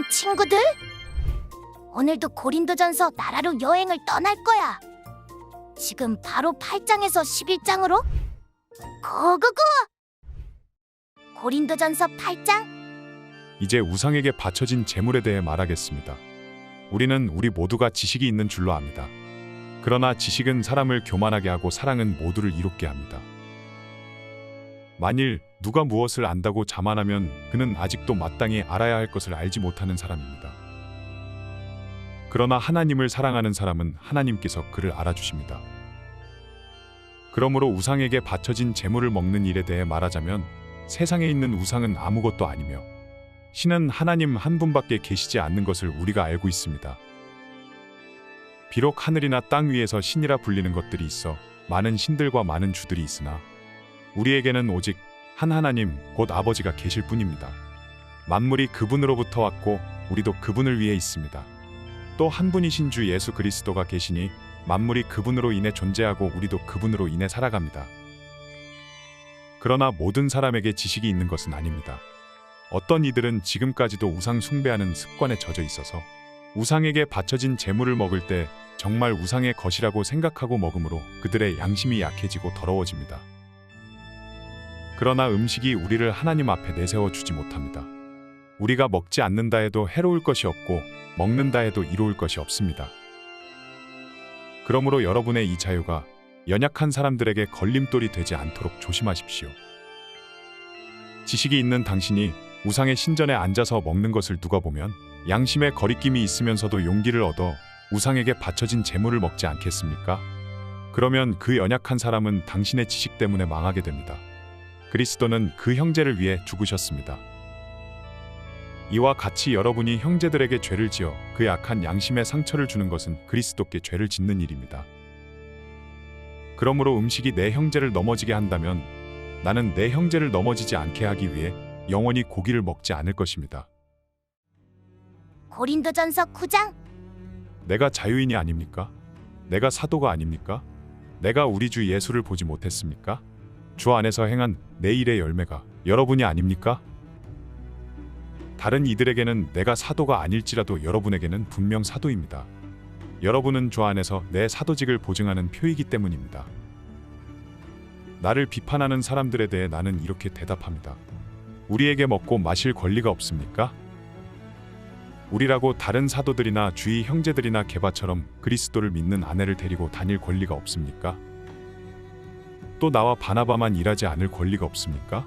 안녕, 친구들. 오늘도 고린도전서 나라로 여행을 떠날 거야. 지금 바로 8장에서 11장으로 고고고! 고린도전서 8장. 이제 우상에게 바쳐진 재물에 대해 말하겠습니다. 우리는 우리 모두가 지식이 있는 줄로 압니다. 그러나 지식은 사람을 교만하게 하고 사랑은 모두를 이롭게 합니다. 만일 누가 무엇을 안다고 자만하면 그는 아직도 마땅히 알아야 할 것을 알지 못하는 사람입니다. 그러나 하나님을 사랑하는 사람은 하나님께서 그를 알아주십니다. 그러므로 우상에게 바쳐진 재물을 먹는 일에 대해 말하자면 세상에 있는 우상은 아무것도 아니며 신은 하나님 한 분밖에 계시지 않는 것을 우리가 알고 있습니다. 비록 하늘이나 땅 위에서 신이라 불리는 것들이 있어 많은 신들과 많은 주들이 있으나 우리에게는 오직 한 하나님 곧 아버지가 계실 뿐입니다. 만물이 그분으로부터 왔고 우리도 그분을 위해 있습니다. 또 한 분이신 주 예수 그리스도가 계시니 만물이 그분으로 인해 존재하고 우리도 그분으로 인해 살아갑니다. 그러나 모든 사람에게 지식이 있는 것은 아닙니다. 어떤 이들은 지금까지도 우상 숭배하는 습관에 젖어 있어서 우상에게 바쳐진 재물을 먹을 때 정말 우상의 것이라고 생각하고 먹으므로 그들의 양심이 약해지고 더러워집니다. 그러나 음식이 우리를 하나님 앞에 내세워 주지 못합니다. 우리가 먹지 않는다 해도 해로울 것이 없고 먹는다 해도 이로울 것이 없습니다. 그러므로 여러분의 이 자유가 연약한 사람들에게 걸림돌이 되지 않도록 조심하십시오. 지식이 있는 당신이 우상의 신전에 앉아서 먹는 것을 누가 보면 양심에 거리낌이 있으면서도 용기를 얻어 우상에게 바쳐진 재물을 먹지 않겠습니까? 그러면 그 연약한 사람은 당신의 지식 때문에 망하게 됩니다. 그리스도는 그 형제를 위해 죽으셨습니다. 이와 같이 여러분이 형제들에게 죄를 지어 그 약한 양심에 상처를 주는 것은 그리스도께 죄를 짓는 일입니다. 그러므로 음식이 내 형제를 넘어지게 한다면 나는 내 형제를 넘어지지 않게 하기 위해 영원히 고기를 먹지 않을 것입니다. 고린도전서 9장. 내가 자유인이 아닙니까? 내가 사도가 아닙니까? 내가 우리 주 예수를 보지 못했습니까? 주 안에서 행한 내 일의 열매가 여러분이 아닙니까? 다른 이들에게는 내가 사도가 아닐지라도 여러분에게는 분명 사도입니다. 여러분은 주 안에서 내 사도직을 보증하는 표이기 때문입니다. 나를 비판하는 사람들에 대해 나는 이렇게 대답합니다. 우리에게 먹고 마실 권리가 없습니까? 우리라고 다른 사도들이나 주위 형제들이나 게바처럼 그리스도를 믿는 아내를 데리고 다닐 권리가 없습니까? 또 나와 바나바만 일하지 않을 권리가 없습니까?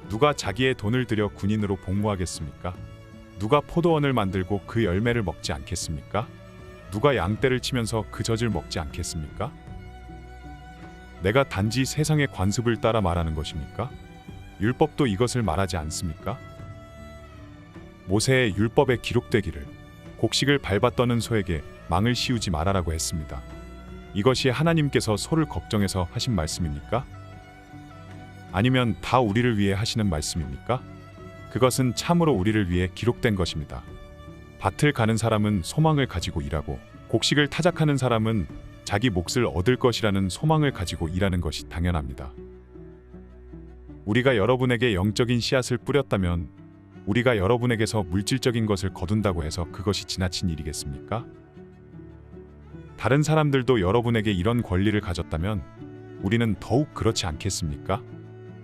누가 자기의 돈을 들여 군인으로 복무하겠습니까? 누가 포도원을 만들고 그 열매를 먹지 않겠습니까? 누가 양떼를 치면서 그 젖을 먹지 않겠습니까? 내가 단지 세상의 관습을 따라 말하는 것입니까? 율법도 이것을 말하지 않습니까? 모세의 율법에 기록되기를 곡식을 밟아 떠는 소에게 망을 씌우지 말아라고 했습니다. 이것이 하나님께서 소를 걱정해서 하신 말씀입니까? 아니면 다 우리를 위해 하시는 말씀입니까? 그것은 참으로 우리를 위해 기록된 것입니다. 밭을 가는 사람은 소망을 가지고 일하고 곡식을 타작하는 사람은 자기 몫을 얻을 것이라는 소망을 가지고 일하는 것이 당연합니다. 우리가 여러분에게 영적인 씨앗을 뿌렸다면 우리가 여러분에게서 물질적인 것을 거둔다고 해서 그것이 지나친 일이겠습니까? 다른 사람들도 여러분에게 이런 권리를 가졌다면 우리는 더욱 그렇지 않겠습니까?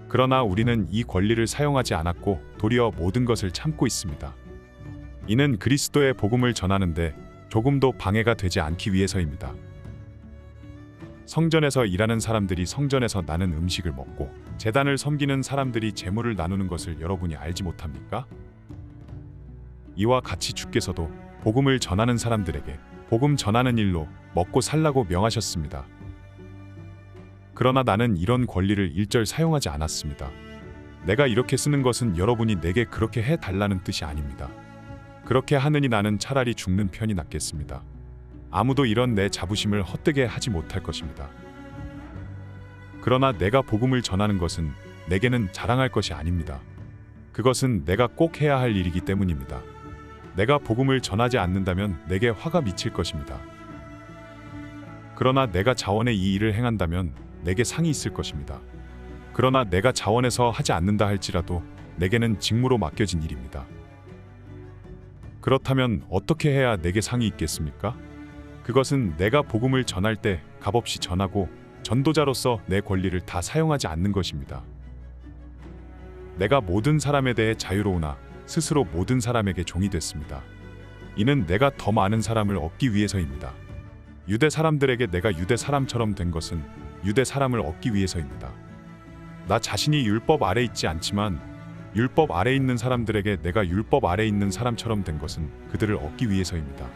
그러나 우리는 이 권리를 사용하지 않았고 도리어 모든 것을 참고 있습니다. 이는 그리스도의 복음을 전하는데 조금도 방해가 되지 않기 위해서입니다. 성전에서 일하는 사람들이 성전에서 나는 음식을 먹고 제단을 섬기는 사람들이 제물을 나누는 것을 여러분이 알지 못합니까? 이와 같이 주께서도 복음을 전하는 사람들에게 복음 전하는 일로 먹고 살라고 명하셨습니다. 그러나 나는 이런 권리를 일절 사용하지 않았습니다. 내가 이렇게 쓰는 것은 여러분이 내게 그렇게 해달라는 뜻이 아닙니다. 그렇게 하느니 나는 차라리 죽는 편이 낫겠습니다. 아무도 이런 내 자부심을 헛되게 하지 못할 것입니다. 그러나 내가 복음을 전하는 것은 내게는 자랑할 것이 아닙니다. 그것은 내가 꼭 해야 할 일이기 때문입니다. 내가 복음을 전하지 않는다면 내게 화가 미칠 것입니다. 그러나 내가 자원에 이 일을 행한다면 내게 상이 있을 것입니다. 그러나 내가 자원해서 하지 않는다 할지라도 내게는 직무로 맡겨진 일입니다. 그렇다면 어떻게 해야 내게 상이 있겠습니까? 그것은 내가 복음을 전할 때 값없이 전하고 전도자로서 내 권리를 다 사용하지 않는 것입니다. 내가 모든 사람에 대해 자유로우나 스스로 모든 사람에게 종이 됐습니다. 이는 내가 더 많은 사람을 얻기 위해서입니다. 유대 사람들에게 내가 유대 사람처럼 된 것은 유대 사람을 얻기 위해서입니다. 나 자신이 율법 아래 있지 않지만 율법 아래 있는 사람들에게 내가 율법 아래 있는 사람처럼 된 것은 그들을 얻기 위해서입니다.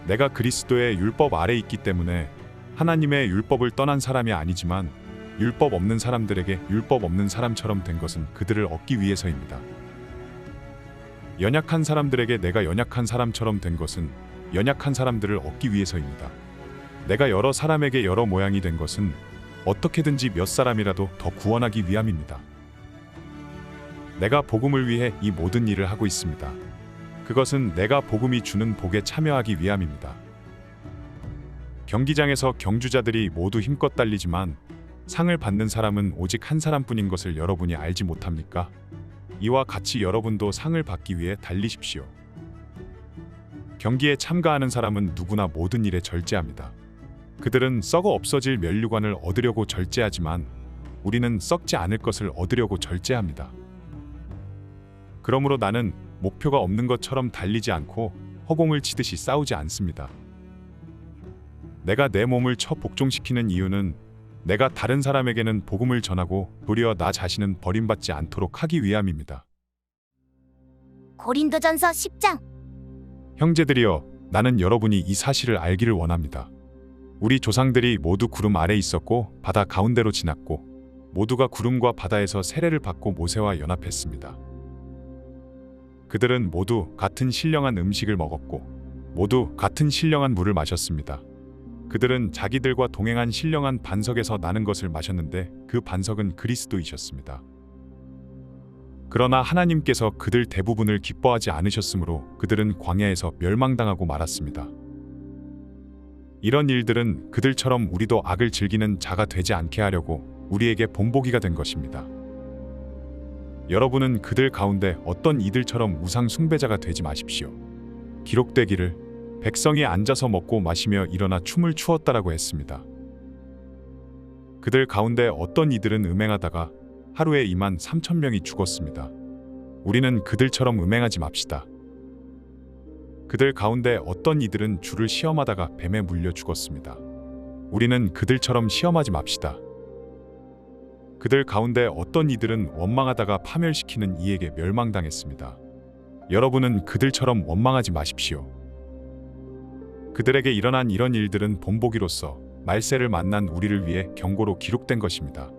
내가 그리스도의 율법 아래 있기 때문에 하나님의 율법을 떠난 사람이 아니지만 율법 없는 사람들에게 율법 없는 사람처럼 된 것은 그들을 얻기 위해서입니다. 연약한 사람들에게 내가 연약한 사람처럼 된 것은 연약한 사람들을 얻기 위해서입니다. 내가 여러 사람에게 여러 모양이 된 것은 어떻게든지 몇 사람이라도 더 구원하기 위함입니다. 내가 복음을 위해 이 모든 일을 하고 있습니다. 그것은 내가 복음이 주는 복에 참여하기 위함입니다. 경기장에서 경주자들이 모두 힘껏 달리지만 상을 받는 사람은 오직 한 사람뿐인 것을 여러분이 알지 못합니까? 이와 같이 여러분도 상을 받기 위해 달리십시오. 경기에 참가하는 사람은 누구나 모든 일에 절제합니다. 그들은 썩어 없어질 면류관을 얻으려고 절제하지만 우리는 썩지 않을 것을 얻으려고 절제합니다. 그러므로 나는 목표가 없는 것처럼 달리지 않고 허공을 치듯이 싸우지 않습니다. 내가 내 몸을 처 복종시키는 이유는 내가 다른 사람에게는 복음을 전하고 도리어 나 자신은 버림받지 않도록 하기 위함입니다. 고린도전서 10장. 형제들이여, 나는 여러분이 이 사실을 알기를 원합니다. 우리 조상들이 모두 구름 아래 있었고 바다 가운데로 지났고 모두가 구름과 바다에서 세례를 받고 모세와 연합했습니다. 그들은 모두 같은 신령한 음식을 먹었고 모두 같은 신령한 물을 마셨습니다. 그들은 자기들과 동행한 신령한 반석에서 나는 것을 마셨는데 그 반석은 그리스도이셨습니다. 그러나 하나님께서 그들 대부분을 기뻐하지 않으셨으므로 그들은 광야에서 멸망당하고 말았습니다. 이런 일들은 그들처럼 우리도 악을 즐기는 자가 되지 않게 하려고 우리에게 본보기가 된 것입니다. 여러분은 그들 가운데 어떤 이들처럼 우상 숭배자가 되지 마십시오. 기록되기를 백성이 앉아서 먹고 마시며 일어나 춤을 추었다라고 했습니다. 그들 가운데 어떤 이들은 음행하다가 하루에 2만 3천 명이 죽었습니다. 우리는 그들처럼 음행하지 맙시다. 그들 가운데 어떤 이들은 주를 시험하다가 뱀에 물려 죽었습니다. 우리는 그들처럼 시험하지 맙시다. 그들 가운데 어떤 이들은 원망하다가 파멸시키는 이에게 멸망당했습니다. 여러분은 그들처럼 원망하지 마십시오. 그들에게 일어난 이런 일들은 본보기로서 말세를 만난 우리를 위해 경고로 기록된 것입니다.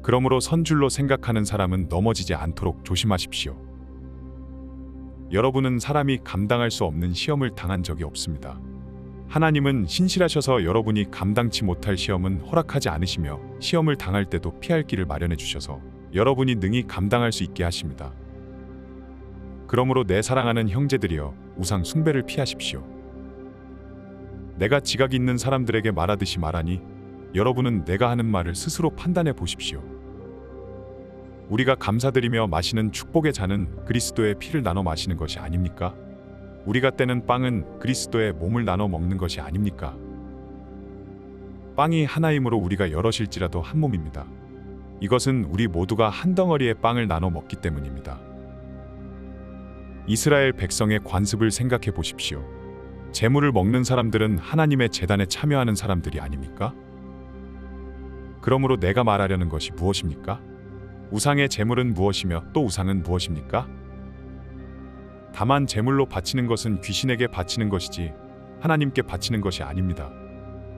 그러므로 선줄로 생각하는 사람은 넘어지지 않도록 조심하십시오. 여러분은 사람이 감당할 수 없는 시험을 당한 적이 없습니다. 하나님은 신실하셔서 여러분이 감당치 못할 시험은 허락하지 않으시며 시험을 당할 때도 피할 길을 마련해 주셔서 여러분이 능히 감당할 수 있게 하십니다. 그러므로 내 사랑하는 형제들이여, 우상 숭배를 피하십시오. 내가 지각 있는 사람들에게 말하듯이 말하니 여러분은 내가 하는 말을 스스로 판단해 보십시오. 우리가 감사드리며 마시는 축복의 잔은 그리스도의 피를 나눠 마시는 것이 아닙니까? 우리가 떼는 빵은 그리스도의 몸을 나눠 먹는 것이 아닙니까? 빵이 하나이므로 우리가 여럿일지라도 한 몸입니다. 이것은 우리 모두가 한 덩어리의 빵을 나눠 먹기 때문입니다. 이스라엘 백성의 관습을 생각해 보십시오. 제물을 먹는 사람들은 하나님의 제단에 참여하는 사람들이 아닙니까? 그러므로 내가 말하려는 것이 무엇입니까? 우상의 제물은 무엇이며 또 우상은 무엇입니까? 다만 제물로 바치는 것은 귀신에게 바치는 것이지 하나님께 바치는 것이 아닙니다.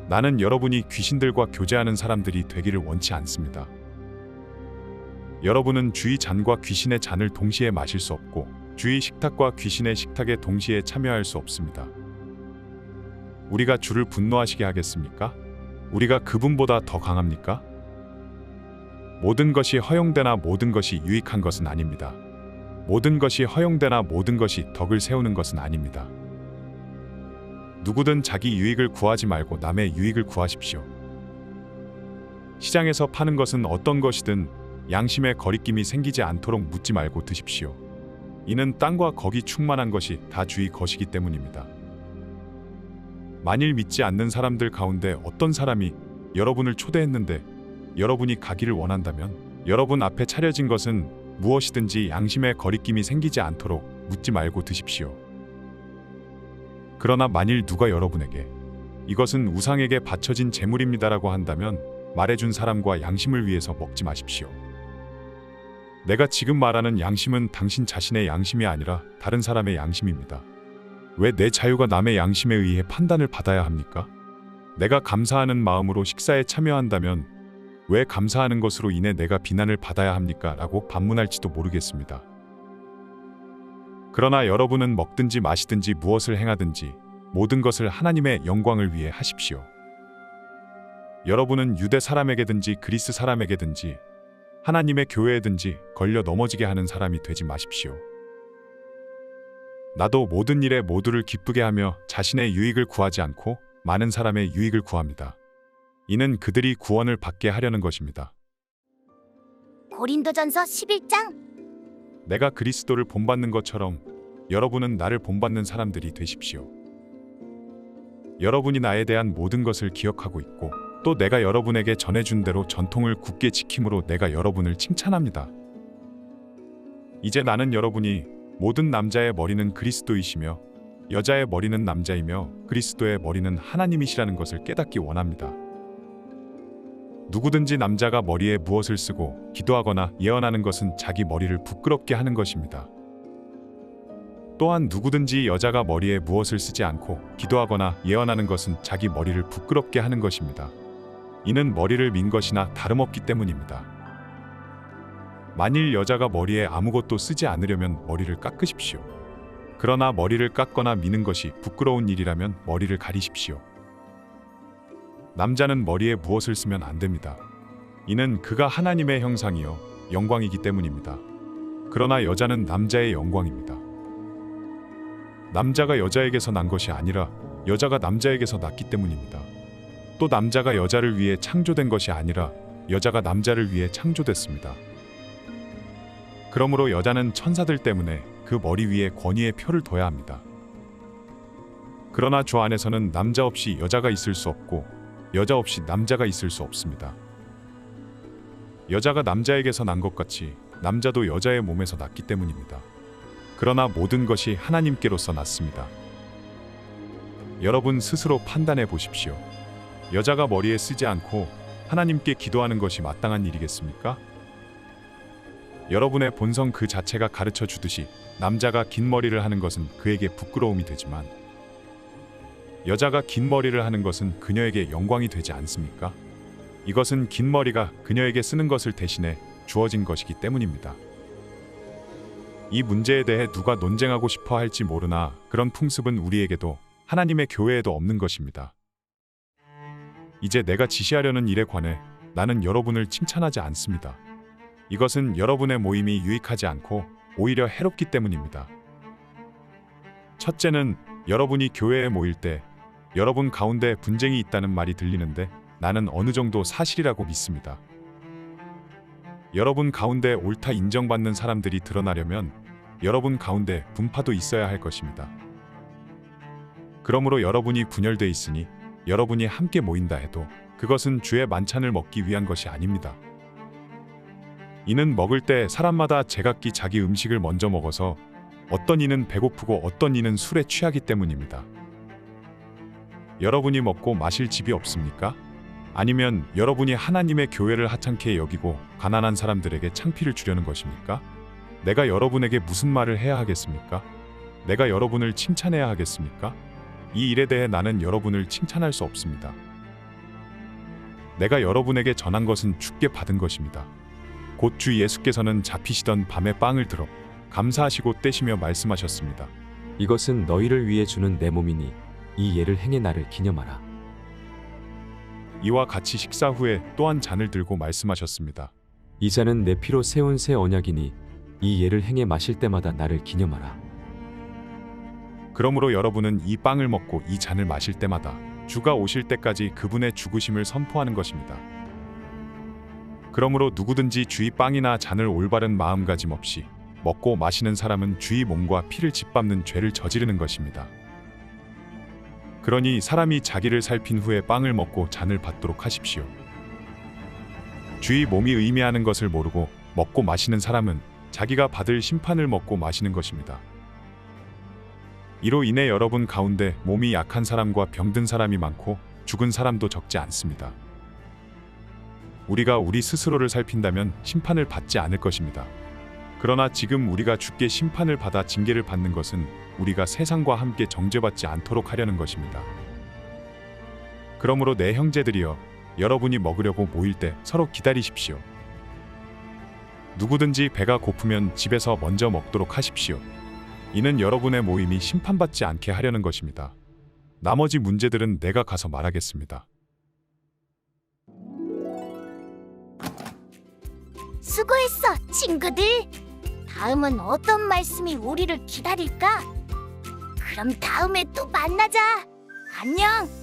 나는 여러분이 귀신들과 교제하는 사람들이 되기를 원치 않습니다. 여러분은 주의 잔과 귀신의 잔을 동시에 마실 수 없고 주의 식탁과 귀신의 식탁에 동시에 참여할 수 없습니다. 우리가 주를 분노하시게 하겠습니까? 우리가 그분보다 더 강합니까? 모든 것이 허용되나 모든 것이 유익한 것은 아닙니다. 모든 것이 허용되나 모든 것이 덕을 세우는 것은 아닙니다. 누구든 자기 유익을 구하지 말고 남의 유익을 구하십시오. 시장에서 파는 것은 어떤 것이든 양심의 거리낌이 생기지 않도록 묻지 말고 드십시오. 이는 땅과 거기 충만한 것이 다 주의 것이기 때문입니다. 만일 믿지 않는 사람들 가운데 어떤 사람이 여러분을 초대했는데 여러분이 가기를 원한다면 여러분 앞에 차려진 것은 무엇이든지 양심의 거리낌이 생기지 않도록 묻지 말고 드십시오. 그러나 만일 누가 여러분에게 이것은 우상에게 바쳐진 제물입니다라고 한다면 말해준 사람과 양심을 위해서 먹지 마십시오. 내가 지금 말하는 양심은 당신 자신의 양심이 아니라 다른 사람의 양심입니다. 왜 내 자유가 남의 양심에 의해 판단을 받아야 합니까? 내가 감사하는 마음으로 식사에 참여한다면 왜 감사하는 것으로 인해 내가 비난을 받아야 합니까? 라고 반문할지도 모르겠습니다. 그러나 여러분은 먹든지 마시든지 무엇을 행하든지 모든 것을 하나님의 영광을 위해 하십시오. 여러분은 유대 사람에게든지 그리스 사람에게든지 하나님의 교회에든지 걸려 넘어지게 하는 사람이 되지 마십시오. 나도 모든 일에 모두를 기쁘게 하며 자신의 유익을 구하지 않고 많은 사람의 유익을 구합니다. 이는 그들이 구원을 받게 하려는 것입니다. 고린도전서 11장. 내가 그리스도를 본받는 것처럼 여러분은 나를 본받는 사람들이 되십시오. 여러분이 나에 대한 모든 것을 기억하고 있고 또 내가 여러분에게 전해준 대로 전통을 굳게 지킴으로 내가 여러분을 칭찬합니다. 이제 나는 여러분이 모든 남자의 머리는 그리스도이시며 여자의 머리는 남자이며 그리스도의 머리는 하나님이시라는 것을 깨닫기 원합니다. 누구든지 남자가 머리에 무엇을 쓰고 기도하거나 예언하는 것은 자기 머리를 부끄럽게 하는 것입니다. 또한 누구든지 여자가 머리에 무엇을 쓰지 않고 기도하거나 예언하는 것은 자기 머리를 부끄럽게 하는 것입니다. 이는 머리를 민 것이나 다름없기 때문입니다. 만일 여자가 머리에 아무것도 쓰지 않으려면 머리를 깎으십시오. 그러나 머리를 깎거나 미는 것이 부끄러운 일이라면 머리를 가리십시오. 남자는 머리에 무엇을 쓰면 안 됩니다. 이는 그가 하나님의 형상이요 영광이기 때문입니다. 그러나 여자는 남자의 영광입니다. 남자가 여자에게서 난 것이 아니라 여자가 남자에게서 났기 때문입니다. 또 남자가 여자를 위해 창조된 것이 아니라 여자가 남자를 위해 창조됐습니다. 그러므로 여자는 천사들 때문에 그 머리 위에 권위의 표를 둬야 합니다. 그러나 주 안에서는 남자 없이 여자가 있을 수 없고 여자 없이 남자가 있을 수 없습니다. 여자가 남자에게서 난 것 같이 남자도 여자의 몸에서 났기 때문입니다. 그러나 모든 것이 하나님께로서 났습니다. 여러분 스스로 판단해 보십시오. 여자가 머리에 쓰지 않고 하나님께 기도하는 것이 마땅한 일이겠습니까? 여러분의 본성 그 자체가 가르쳐 주듯이 남자가 긴 머리를 하는 것은 그에게 부끄러움이 되지만 여자가 긴 머리를 하는 것은 그녀에게 영광이 되지 않습니까? 이것은 긴 머리가 그녀에게 쓰는 것을 대신해 주어진 것이기 때문입니다. 이 문제에 대해 누가 논쟁하고 싶어 할지 모르나 그런 풍습은 우리에게도 하나님의 교회에도 없는 것입니다. 이제 내가 지시하려는 일에 관해 나는 여러분을 칭찬하지 않습니다. 이것은 여러분의 모임이 유익하지 않고 오히려 해롭기 때문입니다. 첫째는 여러분이 교회에 모일 때 여러분 가운데 분쟁이 있다는 말이 들리는데 나는 어느 정도 사실이라고 믿습니다. 여러분 가운데 옳다 인정받는 사람들이 드러나려면 여러분 가운데 분파도 있어야 할 것입니다. 그러므로 여러분이 분열돼 있으니 여러분이 함께 모인다 해도 그것은 주의 만찬을 먹기 위한 것이 아닙니다. 이는 먹을 때 사람마다 제각기 자기 음식을 먼저 먹어서 어떤 이는 배고프고 어떤 이는 술에 취하기 때문입니다. 여러분이 먹고 마실 집이 없습니까? 아니면 여러분이 하나님의 교회를 하찮게 여기고 가난한 사람들에게 창피를 주려는 것입니까? 내가 여러분에게 무슨 말을 해야 하겠습니까? 내가 여러분을 칭찬해야 하겠습니까? 이 일에 대해 나는 여러분을 칭찬할 수 없습니다. 내가 여러분에게 전한 것은 주께 받은 것입니다. 곧 주 예수께서는 잡히시던 밤에 빵을 들어 감사하시고 떼시며 말씀하셨습니다. 이것은 너희를 위해 주는 내 몸이니 이 예를 행해 나를 기념하라. 이와 같이 식사 후에 또한 잔을 들고 말씀하셨습니다. 이 잔은 내 피로 세운 새 언약이니 이 예를 행해 마실 때마다 나를 기념하라. 그러므로 여러분은 이 빵을 먹고 이 잔을 마실 때마다 주가 오실 때까지 그분의 죽으심을 선포하는 것입니다. 그러므로 누구든지 주의 빵이나 잔을 올바른 마음가짐 없이 먹고 마시는 사람은 주의 몸과 피를 짓밟는 죄를 저지르는 것입니다. 그러니 사람이 자기를 살핀 후에 빵을 먹고 잔을 받도록 하십시오. 주의 몸이 의미하는 것을 모르고 먹고 마시는 사람은 자기가 받을 심판을 먹고 마시는 것입니다. 이로 인해 여러분 가운데 몸이 약한 사람과 병든 사람이 많고 죽은 사람도 적지 않습니다. 우리가 우리 스스로를 살핀다면 심판을 받지 않을 것입니다. 그러나 지금 우리가 주께 심판을 받아 징계를 받는 것은 우리가 세상과 함께 정죄받지 않도록 하려는 것입니다. 그러므로 내 형제들이여, 여러분이 먹으려고 모일 때 서로 기다리십시오. 누구든지 배가 고프면 집에서 먼저 먹도록 하십시오. 이는 여러분의 모임이 심판받지 않게 하려는 것입니다. 나머지 문제들은 내가 가서 말하겠습니다. 수고했어, 친구들. 다음은 어떤 말씀이 우리를 기다릴까? 그럼 다음에 또 만나자. 안녕.